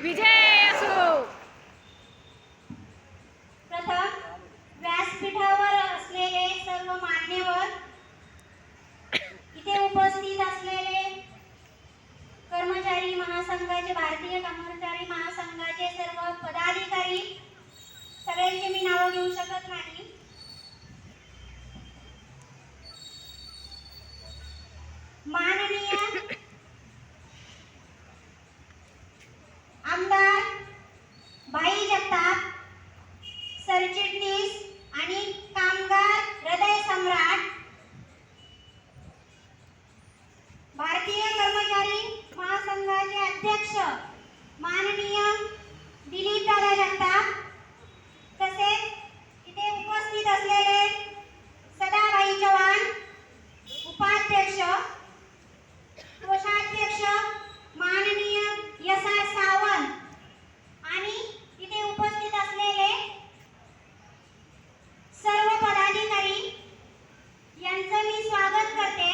विजय असो. प्रथम व्यासपीठावर असलेले सर्व मान्यवर, इथे उपस्थित असलेले कर्मचारी महासंघाचे, भारतीय कर्मचारी महासंघाचे सर्व पदाधिकारी, सगळ्यांचे मी नाव घेऊ शकत नाही. माननीय आमदार भाई जगताप, सरचिटणीस आणि कामगार हृदय सम्राट, भारतीय कर्मचारी महासंघाचे अध्यक्ष माननीय दिलीप दादा जगताप, तसेच इथे उपस्थित असलेले सदाभाई चव्हाण, उपाध्यक्ष, कोषाध्यक्ष माननीय यशा सावंत आणि इथे उपस्थित असलेले सर्व पदाधिकारी यांचं मी स्वागत करते.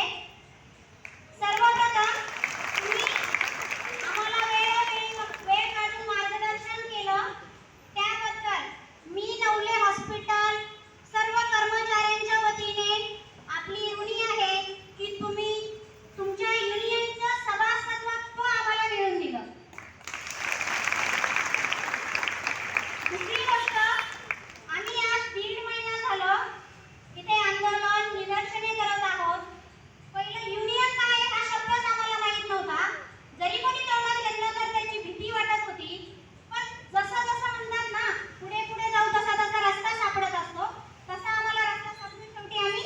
सर्वप्रथम तुम्ही आम्हाला वेळ काढून मार्गदर्शन केलं त्याबद्दल मी नवले हॉस्पिटल सर्व कर्मचाऱ्यांच्या वतीने आपली ऋणी आहे की तुम्ही तुमच्या युनियनचं सभासदत्व आम्हाला मिळवून दिलं. दुसरी गोष्ट, आम्ही आज 1.5 महिना झालं इथे आंदोलन निदर्शने करत आहोत. पहिलं युनियन काय हा शब्दच आम्हाला माहित नव्हता. जरी कोणी तोंडात घेतलं तर त्याची भीती वाटत होती. पण जसं जसं म्हणतात ना, पुढे पुढे जाऊ तसा तसा रस्ता सापडत असतो, तसा आम्हाला रस्ता सापडून शेवटी आम्ही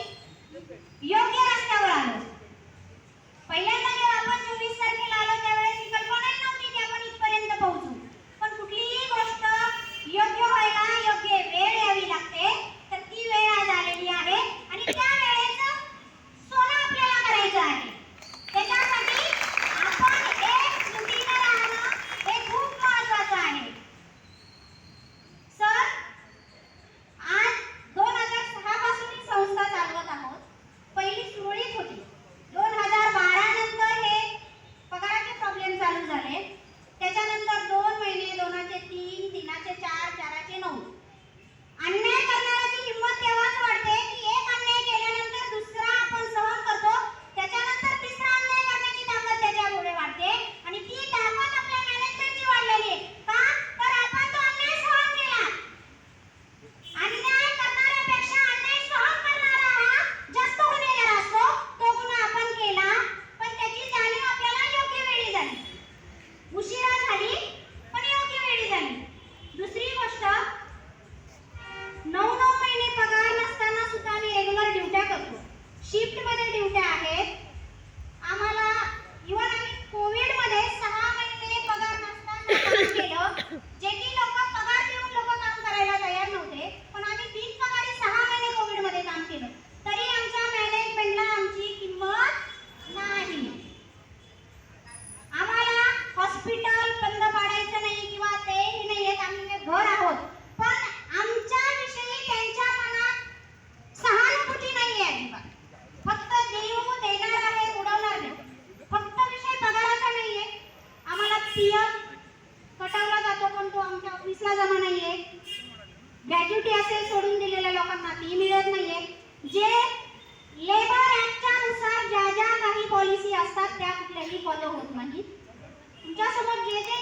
योग्य रस्त्यावर आलो. पहिल्यांदा जेव्हा आपण 24 तारखेला आलो त्यावेळेस ही कल्पनाही नव्हती की आपण इथपर्यंत पोहोचू. पण कुठलीही गोष्ट योग्य व्हायला योग्य वेळ यावी लागते, तर ती वेळ आज आलेली आहे आणि त्या वेळेचं सोनं आपल्याला करायचं आहे. त्याच्यासाठी आपण एक स्थितीनं राहणं हे खूप महत्त्वाचं आहे. सर, आज 2006 पासून ही संस्था चालवत आहोत. पहिली सुरळीत होती. 2012 नंतर हे पगाराचे प्रॉब्लेम चालू झाले. त्याच्यानंतर 2 महिने, 2चे 3, 3चे 4, 4चे 9. अन्याय करणाऱ्याची हिंमत तेव्हाच वाढते की एक अन्याय केल्यानंतर दुसरा आपण सहन करतो, त्याच्यानंतर तिसरा अन्याय करण्याची ताकद त्याच्यापुढे वाढते आणि ती ताकद आपल्या मॅनेजमेंटची वाढलेली आहे. का? तर आपण तो अन्याय सहन केला. अन्याय करणाऱ्यापेक्षा अन्याय सहन करणारा हा जास्त गुन्हेगार असतो. तो गुन्हा आपण केला, पण त्याची जाणीव आपल्याला योग्य वेळी झाली. उशिरा झाली पण योग्य वेळी झाली. दुसरी गोष्ट, 9 महिने पगार नसताना सुद्धा आम्ही रेग्युलर ड्युट्या करतो. शिफ्ट मध्ये ड्युट्या आहेत. आम्हाला इव्हन आम्ही कोविड मध्ये 6 महिने पगार नसताना काम केलं. जे की लोक पगार देऊन लोक काम करायला तयार नव्हते, पण आम्ही बिनपगारी 6 महिने कोविड मध्ये काम केलं. तरी आमच्या मॅनेजमेंटला आमची किंमत नाही. आम्हाला हॉस्पिटल बंद पाडायचं नाही किंवा तेही नाही येत, आम्ही घर आहोत, पण आमच्या विषयी त्यांच्या मनात सहानुभूती नाही आहे. फक्त देऊ देणार आहे, उडवणार नाही. फक्त विषय पगाराचा नाहीये. आम्हाला पीएफ कटवला जातो पण तो आमच्या ऑफिसला जमा नाहीये. ग्रॅज्युटी असेल सोडून दिलेल्या लोकांना ती मिळत नाहीये. जे लेबर ऍक्टच्या नुसार ज्या ज्या काही पॉलिसी असतात त्या कुठल्याही फॉलो होत नाही. तुमच्यासमोर जे जे